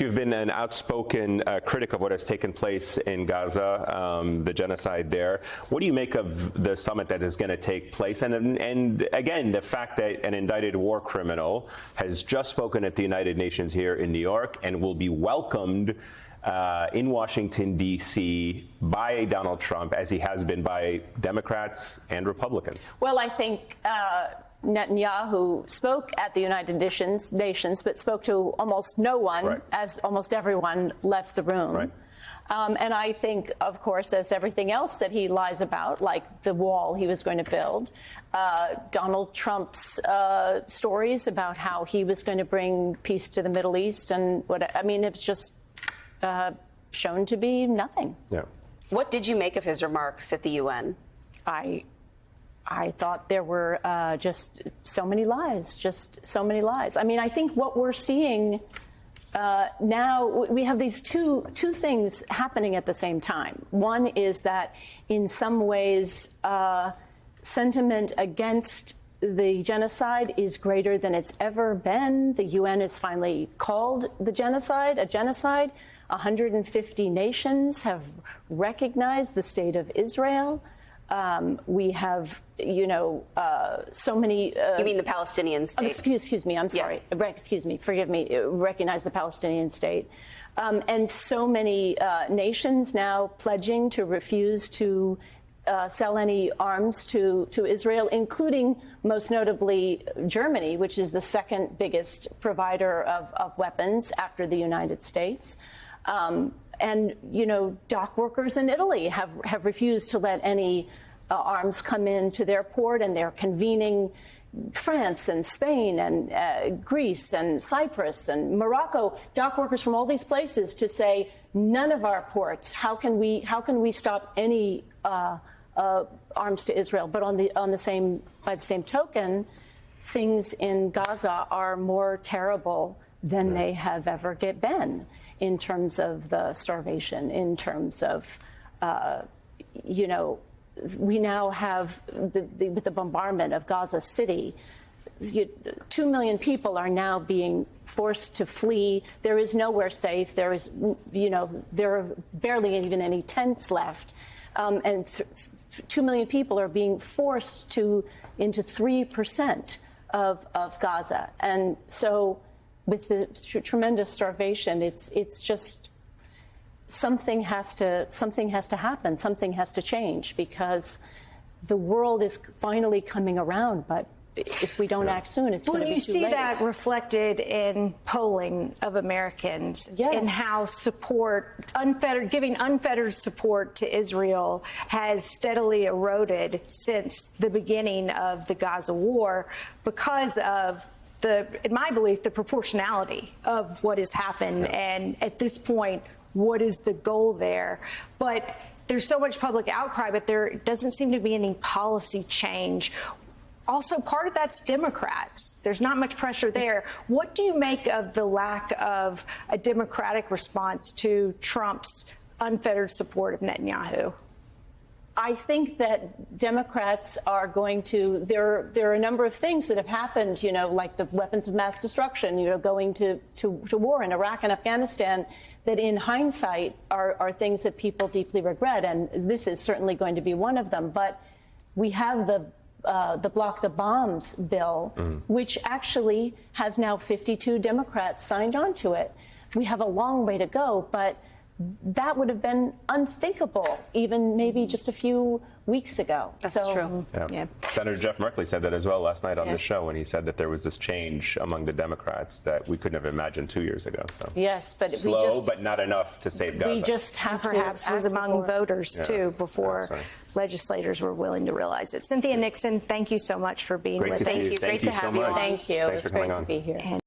You've been an outspoken critic of what has taken place in Gaza, the genocide there. What do you make of the summit that is going to take place? And again, the fact that an indicted war criminal has just spoken at the United Nations here in New York and will be welcomed in Washington, D.C. by Donald Trump, as he has been by Democrats and Republicans. Well, I think Netanyahu spoke at the United Nations, but spoke to almost no one, right, as almost everyone left the room. Right. And I think, of course, as everything else that he lies about, like the wall he was going to build, Donald Trump's stories about how he was going to bring peace to the Middle East, and it's just shown to be nothing. Yeah. What did you make of his remarks at the UN? I thought there were just so many lies, I mean, I think what we're seeing now, we have these two things happening at the same time. One is that in some ways, sentiment against the genocide is greater than it's ever been. The UN has finally called the genocide a genocide. 150 nations have recognized the state of Israel. We have, so many. You mean the Palestinian state? Excuse me. I'm sorry. Yeah. Excuse me. Forgive me. Recognize the Palestinian state. And so many nations now pledging to refuse to sell any arms to Israel, including most notably Germany, which is the second biggest provider of weapons after the United States. And, dock workers in Italy have refused to let any arms come into their port, and they're convening France and Spain and Greece and Cyprus and Morocco, dock workers from all these places to say, none of our ports, how can we stop any arms to Israel? But by the same token, things in Gaza are more terrible than they have ever been, in terms of the starvation, in terms of, we now have, with the bombardment of Gaza City, 2 million people are now being forced to flee. There is nowhere safe. There are barely even any tents left. And 2 million people are being forced into 3% of Gaza. And so, with the tremendous starvation, it's just something has to happen. Something has to change, because the world is finally coming around. But if we don't act soon, it's going to be too late. Well, you see that reflected in polling of Americans, yes, in how giving unfettered support to Israel has steadily eroded since the beginning of the Gaza war, because of in my belief, the proportionality of what has happened. And at this point, what is the goal there? But there's so much public outcry, but there doesn't seem to be any policy change. Also, part of that's Democrats. There's not much pressure there. What do you make of the lack of a Democratic response to Trump's unfettered support of Netanyahu? I think that Democrats are going to, there are a number of things that have happened, like the weapons of mass destruction, going to war in Iraq and Afghanistan, that in hindsight are things that people deeply regret. And this is certainly going to be one of them. But we have the Block the Bombs bill, which actually has now 52 Democrats signed on to it. We have a long way to go, but that would have been unthinkable even maybe just a few weeks ago. That's true. Yeah. Senator Jeff Merkley said that as well last night on the show, when he said that there was this change among the Democrats that we couldn't have imagined 2 years ago. So. Yes, but but not enough to save Gaza. We just have perhaps was among voters too before legislators were willing to realize it. Cynthia Nixon, thank you so much for being with us. Thank you. Great to have you. Thank you. Thanks for coming on. It's great to be here.